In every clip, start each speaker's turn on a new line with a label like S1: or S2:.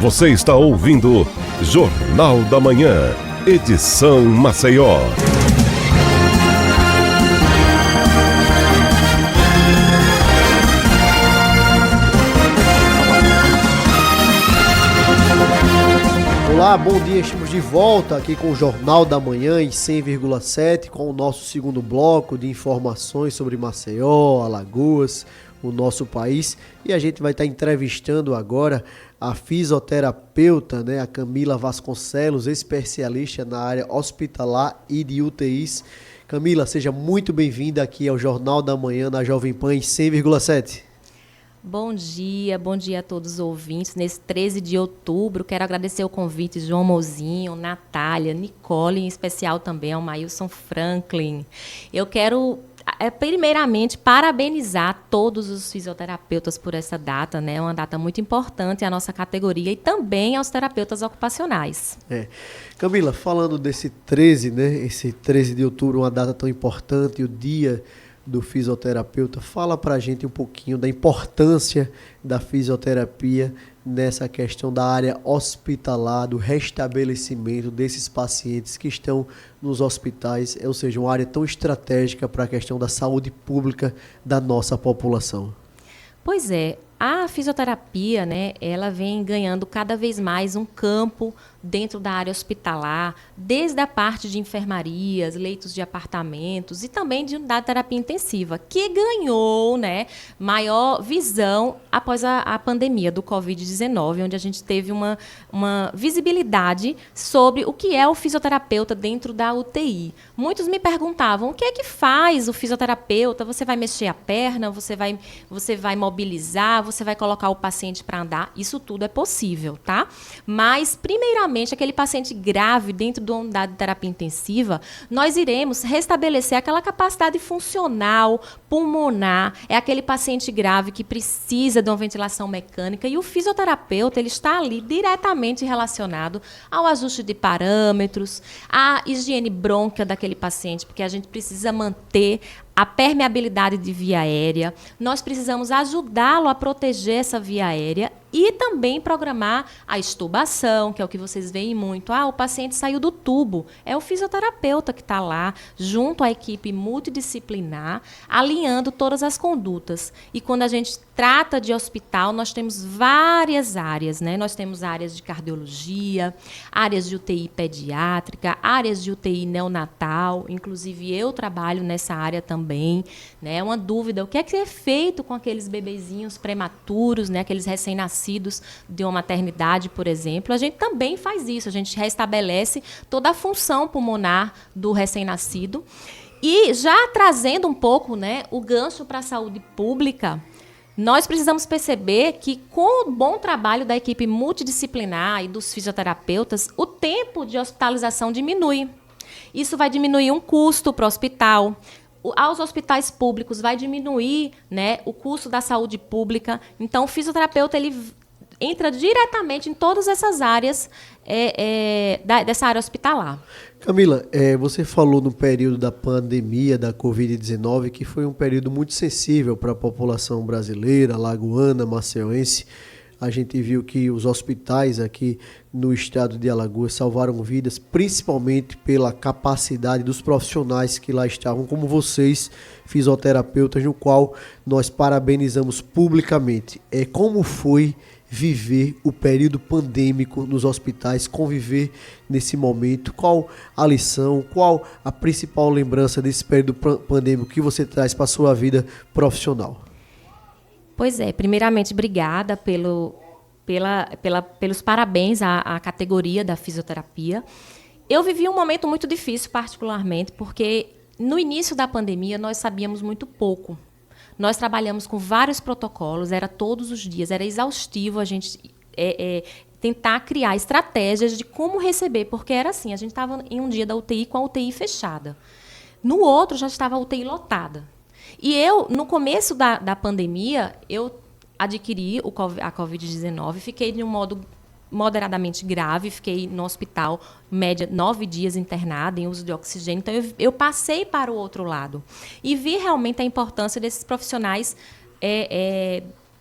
S1: Você está ouvindo Jornal da Manhã, edição Maceió.
S2: Olá, bom dia, estamos de volta aqui com o Jornal da Manhã em 100,7 com o nosso segundo bloco de informações sobre Maceió, Alagoas, o nosso país, e a gente vai estar entrevistando agora a fisioterapeuta, a Camila Vasconcelos, especialista na área hospitalar e de UTIs. Camila, seja muito bem-vinda aqui ao Jornal da Manhã na Jovem Pan em 100,7.
S3: Bom dia a todos os ouvintes. Nesse 13 de outubro, quero agradecer o convite de João Mozinho, Natália, Nicole, em especial também ao Mailson Franklin. Eu quero, primeiramente, parabenizar todos os fisioterapeutas por essa data, É uma data muito importante à nossa categoria e também aos terapeutas ocupacionais.
S2: Camila, falando desse 13, esse 13 de outubro, uma data tão importante, o dia do fisioterapeuta, fala pra gente um pouquinho da importância da fisioterapia nessa questão da área hospitalar, do restabelecimento desses pacientes que estão nos hospitais, ou seja, uma área tão estratégica para a questão da saúde pública da nossa população.
S3: Pois é, a fisioterapia, ela vem ganhando cada vez mais um campo dentro da área hospitalar, desde a parte de enfermarias, leitos de apartamentos e também da terapia intensiva, que ganhou, maior visão após a pandemia do Covid-19, onde a gente teve uma visibilidade sobre o que é o fisioterapeuta dentro da UTI. Muitos me perguntavam, o que é que faz o fisioterapeuta? Você vai mexer a perna, você vai mobilizar, você vai colocar o paciente para andar? Isso tudo é possível, tá? Mas, primeiramente, aquele paciente grave dentro da unidade de terapia intensiva, nós iremos restabelecer aquela capacidade funcional, pulmonar. É aquele paciente grave que precisa de uma ventilação mecânica e o fisioterapeuta ele está ali diretamente relacionado ao ajuste de parâmetros, à higiene brônquica daquele paciente, porque a gente precisa manter a permeabilidade de via aérea, nós precisamos ajudá-lo a proteger essa via aérea e também programar a extubação, que é o que vocês veem muito. O paciente saiu do tubo. É o fisioterapeuta que está lá, junto à equipe multidisciplinar, alinhando todas as condutas. E quando a gente trata de hospital, nós temos várias áreas, Nós temos áreas de cardiologia, áreas de UTI pediátrica, áreas de UTI neonatal, inclusive eu trabalho nessa área também, É uma dúvida, o que é feito com aqueles bebezinhos prematuros, aqueles recém-nascidos de uma maternidade, por exemplo? A gente também faz isso, a gente restabelece toda a função pulmonar do recém-nascido. E já trazendo um pouco, o gancho para a saúde pública, nós precisamos perceber que, com o bom trabalho da equipe multidisciplinar e dos fisioterapeutas, o tempo de hospitalização diminui. Isso vai diminuir um custo para o hospital. Aos hospitais públicos vai diminuir, o custo da saúde pública. Então, o fisioterapeuta ele entra diretamente em todas essas áreas dessa área hospitalar.
S2: Camila, você falou no período da pandemia da Covid-19 que foi um período muito sensível para a população brasileira, alagoana, maceiense. A gente viu que os hospitais aqui no estado de Alagoas salvaram vidas, principalmente pela capacidade dos profissionais que lá estavam, como vocês, fisioterapeutas, no qual nós parabenizamos publicamente. Como foi viver o período pandêmico nos hospitais, conviver nesse momento? Qual a lição, qual a principal lembrança desse período pandêmico que você traz para a sua vida profissional?
S3: Pois é, primeiramente, obrigada pelos parabéns à categoria da fisioterapia. Eu vivi um momento muito difícil, particularmente, porque no início da pandemia nós sabíamos muito pouco. Nós trabalhamos com vários protocolos, era todos os dias, era exaustivo a gente tentar criar estratégias de como receber, porque era assim, a gente estava em um dia da UTI com a UTI fechada. No outro já estava a UTI lotada. E eu, no começo da pandemia, eu adquiri a Covid-19, fiquei de um modo moderadamente grave, fiquei no hospital, média 9 dias internada, em uso de oxigênio. Então, eu passei para o outro lado. E vi realmente a importância desses profissionais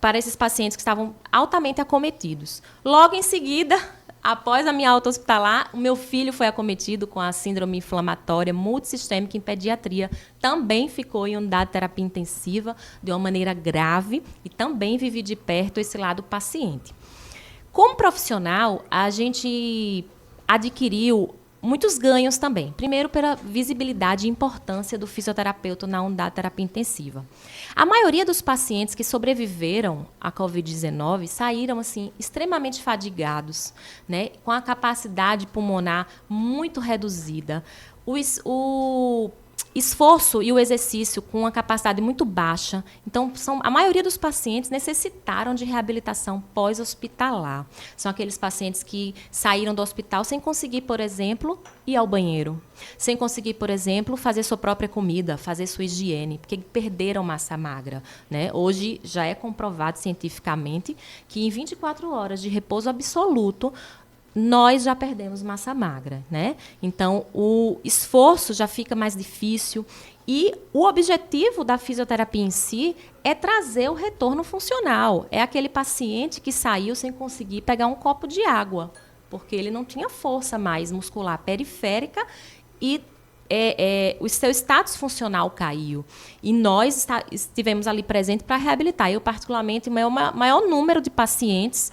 S3: para esses pacientes que estavam altamente acometidos. Logo em seguida, após a minha alta hospitalar, o meu filho foi acometido com a síndrome inflamatória multissistêmica em pediatria. Também ficou em unidade de terapia intensiva de uma maneira grave e também vivi de perto esse lado paciente. Como profissional, a gente adquiriu muitos ganhos também. Primeiro, pela visibilidade e importância do fisioterapeuta na unidade de terapia intensiva. A maioria dos pacientes que sobreviveram à Covid-19 saíram assim, extremamente fadigados, né, com a capacidade pulmonar muito reduzida. O esforço e o exercício com uma capacidade muito baixa. Então, a maioria dos pacientes necessitaram de reabilitação pós-hospitalar. São aqueles pacientes que saíram do hospital sem conseguir, por exemplo, ir ao banheiro. Sem conseguir, por exemplo, fazer sua própria comida, fazer sua higiene, porque perderam massa magra, né? Hoje já é comprovado cientificamente que em 24 horas de repouso absoluto, nós já perdemos massa magra, né? Então, o esforço já fica mais difícil e o objetivo da fisioterapia em si é trazer o retorno funcional. É aquele paciente que saiu sem conseguir pegar um copo de água, porque ele não tinha força mais muscular periférica e o seu status funcional caiu. E nós estivemos ali presentes para reabilitar. Eu, particularmente, o maior número de pacientes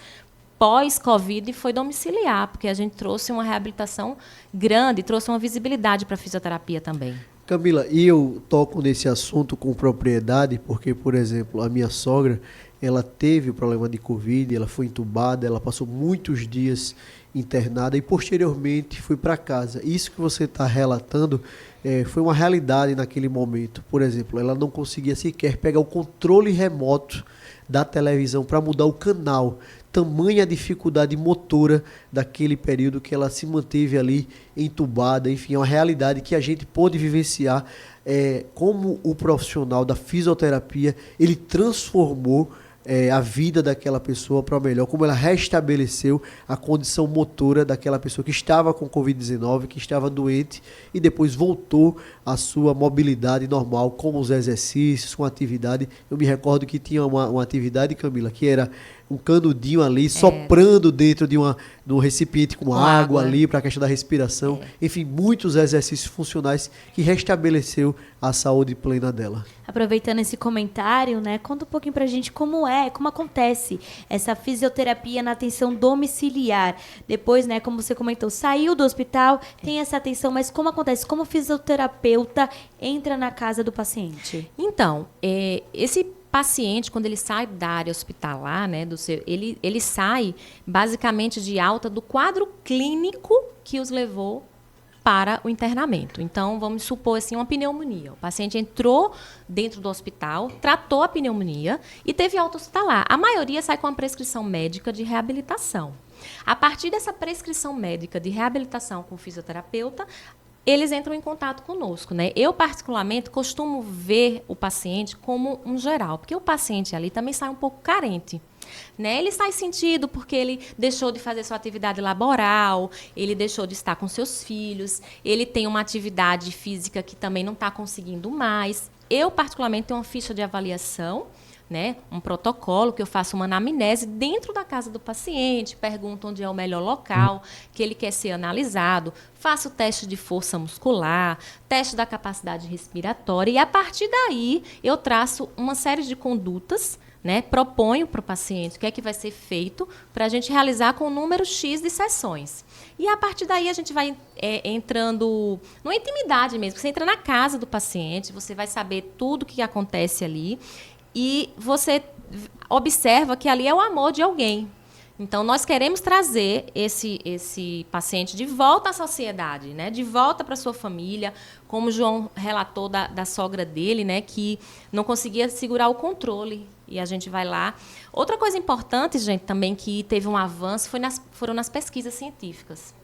S3: pós-Covid foi domiciliar, porque a gente trouxe uma reabilitação grande, trouxe uma visibilidade para a fisioterapia também.
S2: Camila, e eu toco nesse assunto com propriedade, porque, por exemplo, a minha sogra, ela teve o problema de Covid, ela foi entubada, ela passou muitos dias internada e, posteriormente, foi para casa. Isso que você está relatando foi uma realidade naquele momento. Por exemplo, ela não conseguia sequer pegar o controle remoto da televisão para mudar o canal. Tamanha dificuldade motora daquele período que ela se manteve ali entubada. Enfim, é uma realidade que a gente pôde vivenciar como o profissional da fisioterapia, ele transformou a vida daquela pessoa para melhor, como ela restabeleceu a condição motora daquela pessoa que estava com Covid-19, que estava doente e depois voltou à sua mobilidade normal, com os exercícios, com a atividade. Eu me recordo que tinha uma atividade, Camila, que era um canudinho ali, soprando dentro de um recipiente com água ali, para a questão da respiração. Enfim, muitos exercícios funcionais que restabeleceu a saúde plena dela.
S4: Aproveitando esse comentário, né, conta um pouquinho pra gente como acontece essa fisioterapia na atenção domiciliar. Depois, né, como você comentou, saiu do hospital, tem essa atenção, mas como acontece? Como o fisioterapeuta entra na casa do paciente?
S3: Então, esse paciente, quando ele sai da área hospitalar, né, ele sai basicamente de alta do quadro clínico que os levou para o internamento. Então, vamos supor assim, uma pneumonia. O paciente entrou dentro do hospital, tratou a pneumonia e teve alta hospitalar. A maioria sai com uma prescrição médica de reabilitação. A partir dessa prescrição médica de reabilitação com o fisioterapeuta, eles entram em contato conosco, né? Eu, particularmente, costumo ver o paciente como um geral, porque o paciente ali também sai um pouco carente, né? Ele sai sentido porque ele deixou de fazer sua atividade laboral, ele deixou de estar com seus filhos, ele tem uma atividade física que também não está conseguindo mais. Eu, particularmente, tenho uma ficha de avaliação, né, um protocolo que eu faço uma anamnese dentro da casa do paciente, pergunto onde é o melhor local que ele quer ser analisado, faço teste de força muscular, teste da capacidade respiratória e, a partir daí, eu traço uma série de condutas, né, proponho para o paciente o que é que vai ser feito para a gente realizar com um número X de sessões. E, a partir daí, a gente vai entrando numa intimidade mesmo. Você entra na casa do paciente, você vai saber tudo o que acontece ali, e você observa que ali é o amor de alguém. Então, nós queremos trazer esse paciente de volta à sociedade, né? De volta para a sua família, como o João relatou da sogra dele, né? Que não conseguia segurar o controle. E a gente vai lá. Outra coisa importante, gente, também que teve um avanço foram nas pesquisas científicas.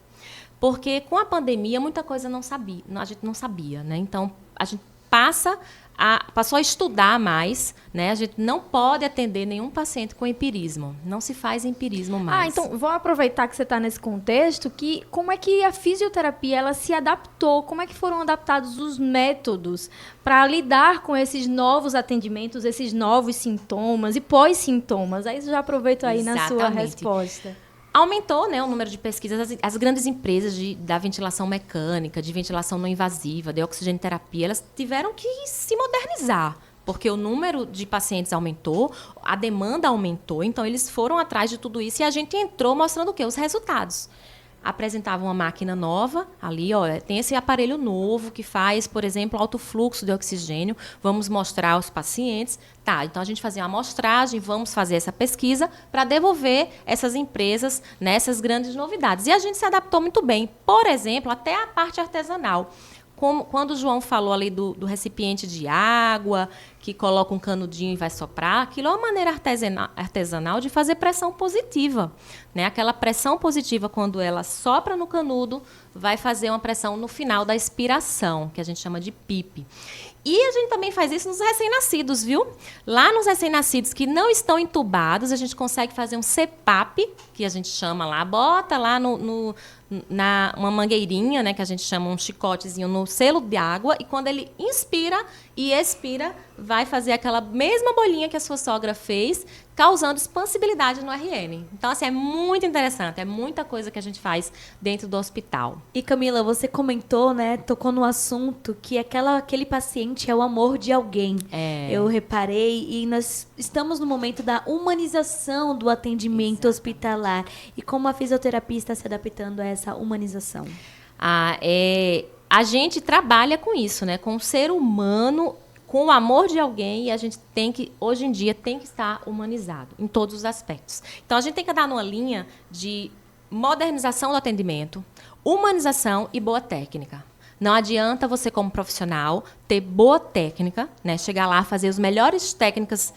S3: Porque com a pandemia, muita coisa a gente não sabia, né? Então, a gente passa passou a estudar mais, né? A gente não pode atender nenhum paciente com empirismo. Não se faz empirismo mais.
S5: Então, vou aproveitar que você está nesse contexto, que como é que a fisioterapia ela se adaptou, como é que foram adaptados os métodos para lidar com esses novos atendimentos, esses novos sintomas e pós-sintomas? Aí já aproveito aí na sua resposta.
S3: Aumentou, né, o número de pesquisas. As grandes empresas da ventilação mecânica, de ventilação não invasiva, de oxigenoterapia, elas tiveram que se modernizar, porque o número de pacientes aumentou, a demanda aumentou, então eles foram atrás de tudo isso e a gente entrou mostrando o quê? Os resultados. Apresentava uma máquina nova, ali, olha, tem esse aparelho novo que faz, por exemplo, alto fluxo de oxigênio, vamos mostrar aos pacientes. Tá, então a gente fazia uma amostragem, vamos fazer essa pesquisa para devolver essas empresas nessas grandes novidades. E a gente se adaptou muito bem, por exemplo, até a parte artesanal. Quando o João falou ali do recipiente de água, que coloca um canudinho e vai soprar, aquilo é uma maneira artesanal de fazer pressão positiva, né? Aquela pressão positiva, quando ela sopra no canudo, vai fazer uma pressão no final da expiração, que a gente chama de PIP. E a gente também faz isso nos recém-nascidos, viu? Lá nos recém-nascidos que não estão entubados, a gente consegue fazer um CPAP, que a gente chama lá, bota lá uma mangueirinha, né, que a gente chama um chicotezinho no selo de água, e quando ele inspira e expira, vai fazer aquela mesma bolinha que a sua sogra fez, causando expansibilidade no RN. Então, assim, é muito interessante, é muita coisa que a gente faz dentro do hospital.
S4: E Camila, você comentou, né, tocou no assunto que aquele paciente é o amor de alguém. Eu reparei, e nós estamos no momento da humanização do atendimento hospitalar. E como a fisioterapia está se adaptando a essa humanização?
S3: A gente trabalha com isso, né, com o ser humano, com o amor de alguém, e a gente hoje em dia, tem que estar humanizado em todos os aspectos. Então, a gente tem que andar numa linha de modernização do atendimento, humanização e boa técnica. Não adianta você, como profissional, ter boa técnica, né, chegar lá, fazer as melhores técnicas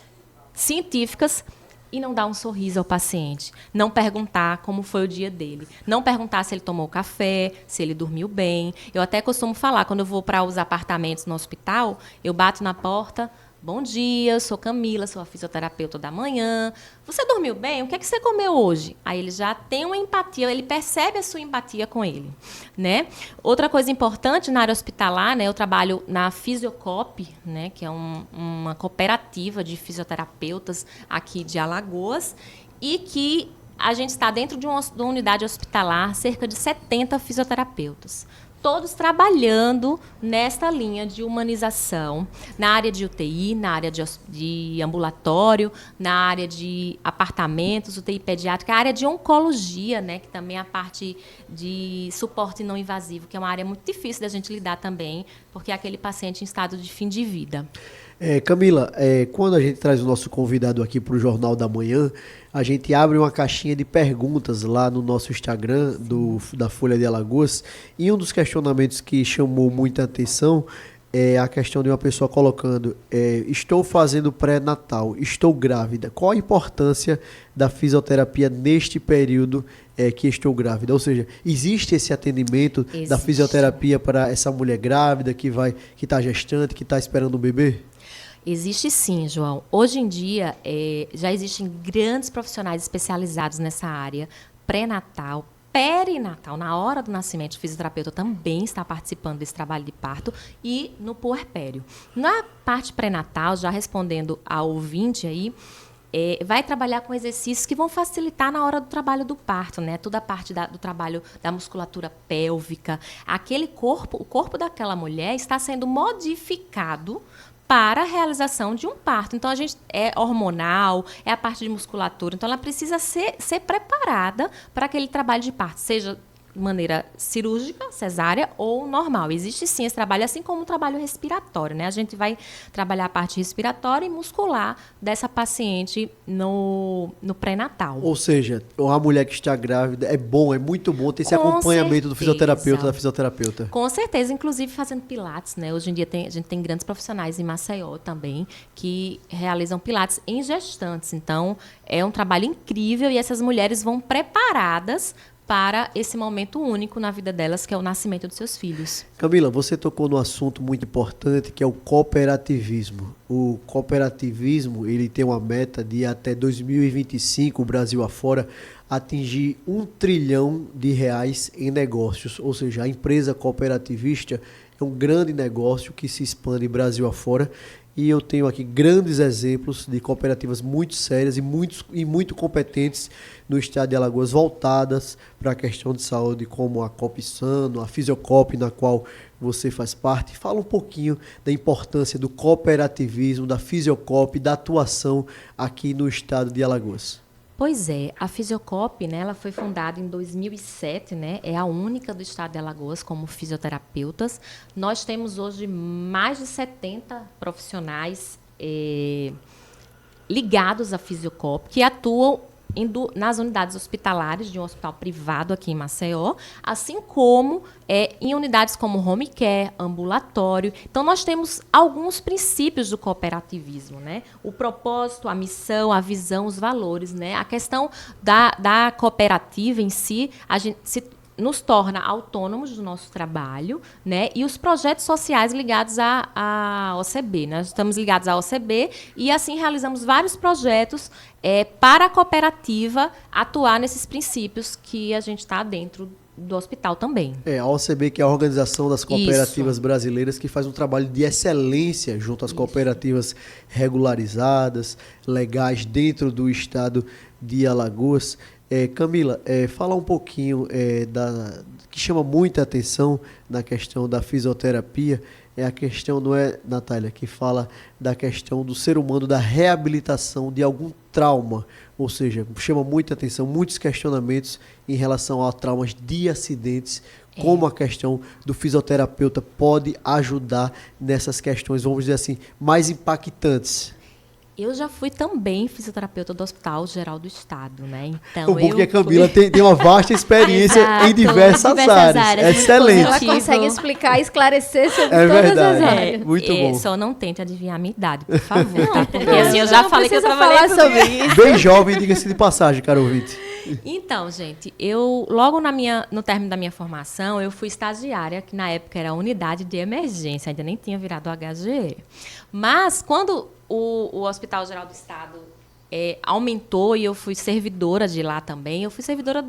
S3: científicas e não dar um sorriso ao paciente, não perguntar como foi o dia dele, não perguntar se ele tomou café, se ele dormiu bem. Eu até costumo falar, quando eu vou para os apartamentos no hospital, eu bato na porta: bom dia, eu sou Camila, sou a fisioterapeuta da manhã. Você dormiu bem? O que é que você comeu hoje? Aí ele já tem uma empatia, ele percebe a sua empatia com ele, né? Outra coisa importante na área hospitalar, né? Eu trabalho na Fisiocop, né? Que é uma cooperativa de fisioterapeutas aqui de Alagoas, e que a gente está dentro de uma unidade hospitalar, cerca de 70 fisioterapeutas. Todos trabalhando nesta linha de humanização, na área de UTI, na área de ambulatório, na área de apartamentos, UTI pediátrica, a área de oncologia, né, que também é a parte de suporte não invasivo, que é uma área muito difícil da gente lidar também, porque é aquele paciente em estado de fim de vida.
S2: Camila, quando a gente traz o nosso convidado aqui para o Jornal da Manhã, a gente abre uma caixinha de perguntas lá no nosso Instagram da Folha de Alagoas, e um dos questionamentos que chamou muita atenção é a questão de uma pessoa colocando: estou fazendo pré-natal, estou grávida, qual a importância da fisioterapia neste período que estou grávida? Ou seja, existe esse atendimento da fisioterapia para essa mulher grávida que está gestante, que está esperando um bebê?
S3: Existe sim, João. Hoje em dia, já existem grandes profissionais especializados nessa área, pré-natal, perinatal. Na hora do nascimento, o fisioterapeuta também está participando desse trabalho de parto, e no puerpério. Na parte pré-natal, já respondendo ao ouvinte aí, vai trabalhar com exercícios que vão facilitar na hora do trabalho do parto, né? Toda a parte do trabalho da musculatura pélvica. O corpo daquela mulher está sendo modificado para a realização de um parto. Então, a gente é hormonal, é a parte de musculatura. Então, ela precisa ser preparada para aquele trabalho de parto, seja de maneira cirúrgica, cesárea ou normal. Existe sim esse trabalho, assim como o trabalho respiratório, né? A gente vai trabalhar a parte respiratória e muscular dessa paciente no pré-natal.
S2: Ou seja, a mulher que está grávida, é muito bom ter esse acompanhamento do fisioterapeuta, da fisioterapeuta.
S3: Com certeza, inclusive fazendo pilates, né? Hoje em dia a gente tem grandes profissionais em Maceió também que realizam pilates em gestantes. Então, é um trabalho incrível, e essas mulheres vão preparadas para esse momento único na vida delas, que é o nascimento dos seus filhos.
S2: Camila, você tocou num assunto muito importante, que é o cooperativismo. O cooperativismo, ele tem uma meta de até 2025, o Brasil afora, atingir R$1 trilhão em negócios. Ou seja, a empresa cooperativista é um grande negócio que se expande Brasil afora. E eu tenho aqui grandes exemplos de cooperativas muito sérias e muito competentes no estado de Alagoas, voltadas para a questão de saúde, como a Copsano, a Fisiocop, na qual você faz parte. Fala um pouquinho da importância do cooperativismo, da Fisiocop, da atuação aqui no estado de Alagoas.
S3: Pois é, a Fisiocop, né, ela foi fundada em 2007, né, é a única do estado de Alagoas como fisioterapeutas. Nós temos hoje mais de 70 profissionais ligados à Fisiocop, que atuam nas unidades hospitalares de um hospital privado aqui em Maceió, assim como em unidades como home care, ambulatório. Então, nós temos alguns princípios do cooperativismo, né? O propósito, a missão, a visão, os valores, né? A questão da cooperativa em si, a gente nos torna autônomos do nosso trabalho, né? E os projetos sociais ligados à OCB. Nós estamos ligados à OCB e, assim, realizamos vários projetos para a cooperativa atuar nesses princípios que a gente está dentro do hospital também.
S2: A OCB, que é a Organização das Cooperativas Brasileiras, que faz um trabalho de excelência junto às cooperativas regularizadas, legais, dentro do estado de Alagoas. Camila, fala um pouquinho que chama muita atenção na questão da fisioterapia, a questão, não é, Natália, que fala da questão do ser humano, da reabilitação de algum trauma, ou seja, chama muita atenção, muitos questionamentos em relação a traumas de acidentes, como a questão do fisioterapeuta pode ajudar nessas questões, vamos dizer assim, mais impactantes.
S3: Eu já fui também fisioterapeuta do Hospital Geral do Estado, né? Então,
S2: o bom que a Camila tem uma vasta experiência em diversas áreas. Excelente.
S5: Ela consegue explicar e esclarecer sobre todas
S2: verdade.
S5: as áreas.
S2: Muito bom.
S3: Só não tente adivinhar a minha idade, por favor, tá? Porque assim, eu já falei que eu trabalhei
S5: falar sobre isso.
S2: Bem jovem, diga-se de passagem, caro ouvinte.
S3: Então, gente, logo no término da minha formação, eu fui estagiária, que na época era a unidade de emergência, ainda nem tinha virado HGE. Mas, quando o Hospital Geral do Estado aumentou e eu fui servidora de lá também, eu fui servidora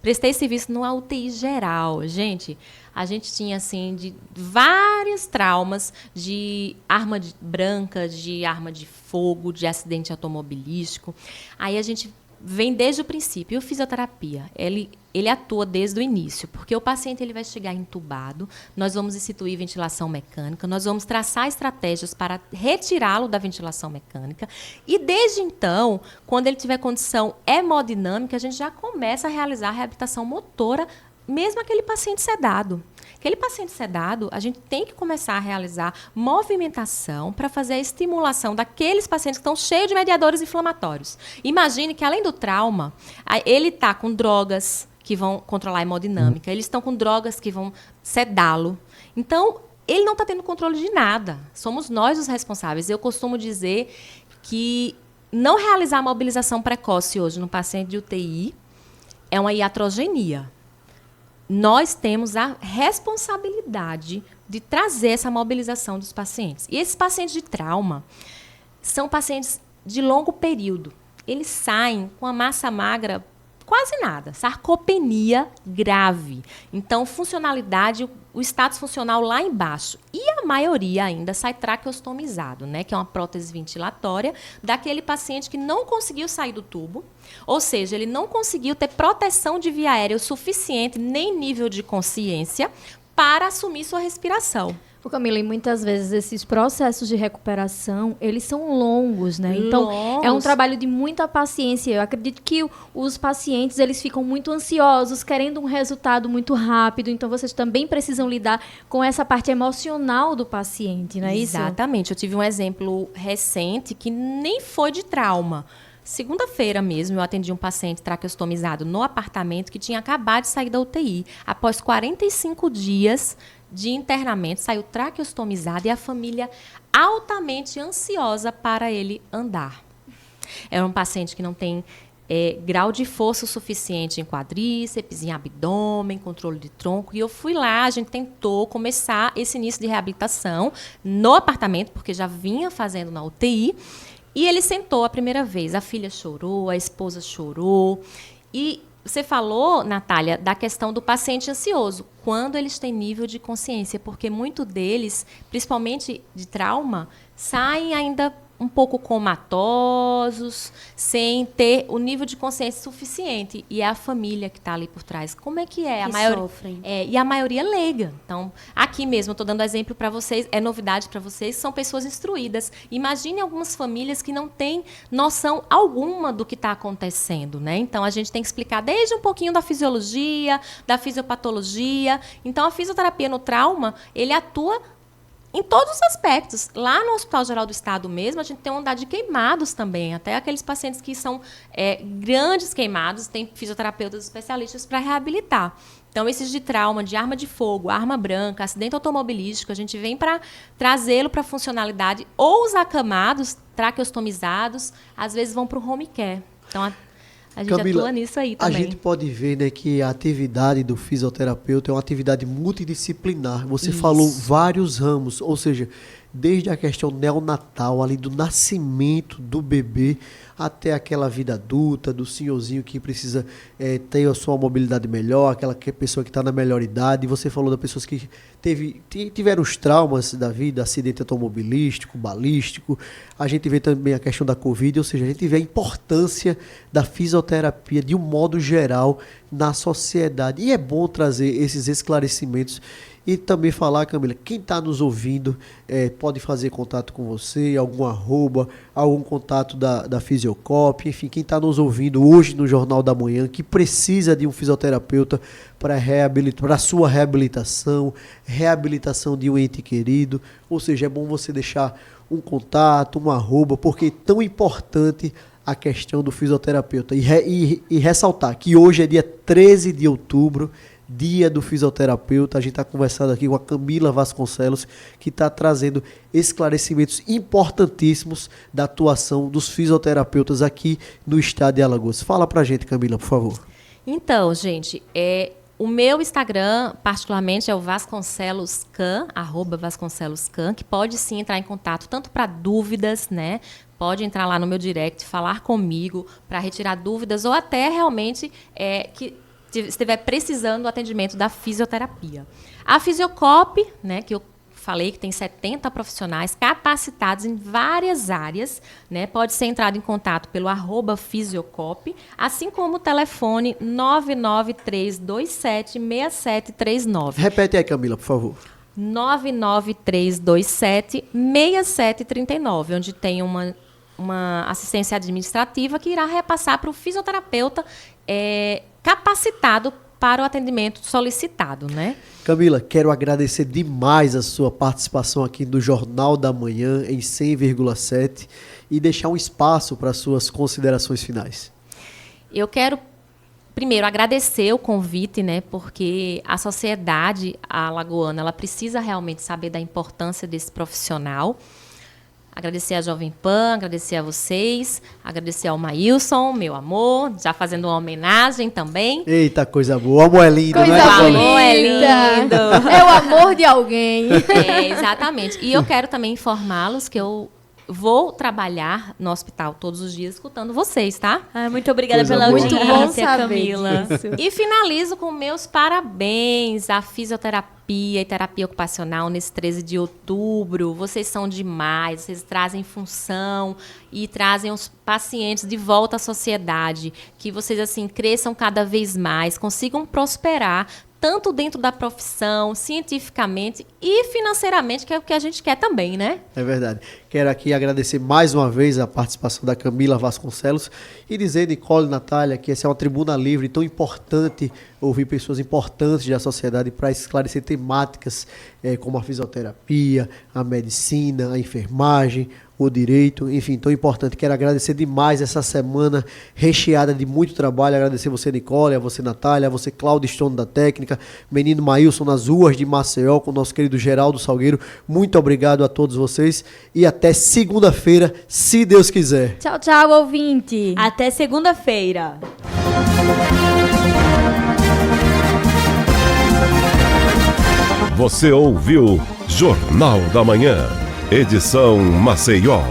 S3: prestei serviço no UTI geral. Gente, a gente tinha, assim, de vários traumas de arma branca, de arma de fogo, de acidente automobilístico. Aí a gente vem desde o princípio. E o fisioterapia, ele atua desde o início, porque o paciente ele vai chegar entubado, nós vamos instituir ventilação mecânica, nós vamos traçar estratégias para retirá-lo da ventilação mecânica, e desde então, quando ele tiver condição hemodinâmica, a gente já começa a realizar a reabilitação motora, mesmo aquele paciente sedado. Aquele paciente sedado, a gente tem que começar a realizar movimentação para fazer a estimulação daqueles pacientes que estão cheios de mediadores inflamatórios. Imagine que, além do trauma, ele está com drogas que vão controlar a hemodinâmica, eles estão com drogas que vão sedá-lo. Então, ele não está tendo controle de nada. Somos nós os responsáveis. Eu costumo dizer que não realizar a mobilização precoce hoje no paciente de UTI é uma iatrogenia. Nós temos a responsabilidade de trazer essa mobilização dos pacientes. E esses pacientes de trauma são pacientes de longo período. Eles saem com a massa magra quase nada, sarcopenia grave. Então, funcionalidade, o status funcional lá embaixo. E a maioria ainda sai traqueostomizado, né? Que é uma prótese ventilatória daquele paciente que não conseguiu sair do tubo, ou seja, ele não conseguiu ter proteção de via aérea o suficiente, nem nível de consciência, para assumir sua respiração.
S5: Camila, e muitas vezes esses processos de recuperação, eles são longos, né? Então, é um trabalho de muita paciência. Eu acredito que os pacientes, eles ficam muito ansiosos, querendo um resultado muito rápido. Então, vocês também precisam lidar com essa parte emocional do paciente, não é isso?
S3: Exatamente. Eu tive um exemplo recente que nem foi de trauma. Segunda-feira mesmo, eu atendi um paciente traqueostomizado no apartamento que tinha acabado de sair da UTI. Após 45 dias de internamento, saiu traqueostomizado e a família altamente ansiosa para ele andar. Era um paciente que não tem grau de força o suficiente em quadríceps, em abdômen, controle de tronco. E eu fui lá, a gente tentou começar esse início de reabilitação no apartamento, porque já vinha fazendo na UTI. E ele sentou a primeira vez. A filha chorou, a esposa chorou. E você falou, Natália, da questão do paciente ansioso, quando eles têm nível de consciência, porque muitos deles, principalmente de trauma, saem ainda um pouco comatosos, sem ter o nível de consciência suficiente. E é a família que está ali por trás. Como é que é?
S4: Sofrem.
S3: E a maioria é leiga. Então, aqui mesmo, eu estou dando exemplo para vocês, é novidade para vocês, são pessoas instruídas. Imagine algumas famílias que não têm noção alguma do que está acontecendo, né? Então, a gente tem que explicar desde um pouquinho da fisiologia, da fisiopatologia. Então, a fisioterapia no trauma, ele atua em todos os aspectos. Lá no Hospital Geral do Estado mesmo, a gente tem uma unidade de queimados também. Até aqueles pacientes que são grandes queimados, tem fisioterapeutas especialistas para reabilitar. Então, esses de trauma, de arma de fogo, arma branca, acidente automobilístico, a gente vem para trazê-lo para a funcionalidade. Ou os acamados, traqueostomizados, às vezes vão para o home care. Então, a gente
S2: Camila,
S3: atua nisso aí também.
S2: A gente pode ver, né, que a atividade do fisioterapeuta é uma atividade multidisciplinar. Você falou vários ramos, ou seja, desde a questão neonatal, ali do nascimento do bebê, até aquela vida adulta, do senhorzinho que precisa ter a sua mobilidade melhor, aquela pessoa que está na melhor idade. Você falou das pessoas que tiveram os traumas da vida, acidente automobilístico, balístico. A gente vê também a questão da Covid, ou seja, a gente vê a importância da fisioterapia de um modo geral na sociedade. E é bom trazer esses esclarecimentos. E também falar, Camila, quem está nos ouvindo pode fazer contato com você, algum contato da Fisiocop, enfim, quem está nos ouvindo hoje no Jornal da Manhã, que precisa de um fisioterapeuta para a sua reabilitação de um ente querido, ou seja, é bom você deixar um contato, porque é tão importante a questão do fisioterapeuta. E ressaltar que hoje é dia 13 de outubro, Dia do Fisioterapeuta. A gente está conversando aqui com a Camila Vasconcelos, que está trazendo esclarecimentos importantíssimos da atuação dos fisioterapeutas aqui no estado de Alagoas. Fala pra gente, Camila, por favor.
S3: Então, gente, o meu Instagram, particularmente, é o VasconcelosCan, @VasconcelosCan, que pode sim entrar em contato tanto para dúvidas, né? Pode entrar lá no meu direct, falar comigo para retirar dúvidas ou até realmente que estiver precisando do atendimento da fisioterapia. A Fisiocop, né, que eu falei que tem 70 profissionais capacitados em várias áreas, né, pode ser entrado em contato pelo @Fisiocop, assim como o telefone 993276739.
S2: Repete aí, Camila, por favor.
S3: 993276739, onde tem uma assistência administrativa que irá repassar para o fisioterapeuta capacitado para o atendimento solicitado, né?
S2: Camila, quero agradecer demais a sua participação aqui no Jornal da Manhã em 100,7 e deixar um espaço para suas considerações finais.
S3: Eu quero primeiro agradecer o convite, né? Porque a sociedade alagoana, ela precisa realmente saber da importância desse profissional. Agradecer a Jovem Pan, agradecer a vocês, agradecer ao Maílson, meu amor, já fazendo uma homenagem também.
S2: Eita, coisa boa. O amor é lindo,
S5: Coisa
S2: não é,
S3: bonita.
S2: Camila?
S3: O amor é lindo.
S5: É o amor de alguém.
S3: Exatamente. E eu quero também informá-los que eu vou trabalhar no hospital todos os dias escutando vocês, tá?
S4: Muito obrigada
S2: Coisa
S4: pela
S2: boa.
S4: audiência,
S5: Muito bom saber
S4: Camila.
S5: disso.
S3: E finalizo com meus parabéns à fisioterapia e terapia ocupacional nesse 13 de outubro. Vocês são demais, vocês trazem função e trazem os pacientes de volta à sociedade. Que vocês, assim, cresçam cada vez mais, consigam prosperar, tanto dentro da profissão, cientificamente e financeiramente, que é o que a gente quer também, né?
S2: É verdade. Quero aqui agradecer mais uma vez a participação da Camila Vasconcelos e dizer, Nicole e Natália, que essa é uma tribuna livre tão importante, ouvir pessoas importantes da sociedade para esclarecer temáticas como a fisioterapia, a medicina, a enfermagem, o direito, enfim, tão importante. Quero agradecer demais essa semana recheada de muito trabalho, agradecer você, Nicole, a você, Natália, a você, Cláudio Stone da técnica, menino Maílson nas ruas de Maceió, com o nosso querido Geraldo Salgueiro. Muito obrigado a todos vocês e até até segunda-feira, se Deus quiser.
S5: Tchau, tchau, ouvinte.
S4: Até segunda-feira.
S1: Você ouviu Jornal da Manhã, edição Maceió.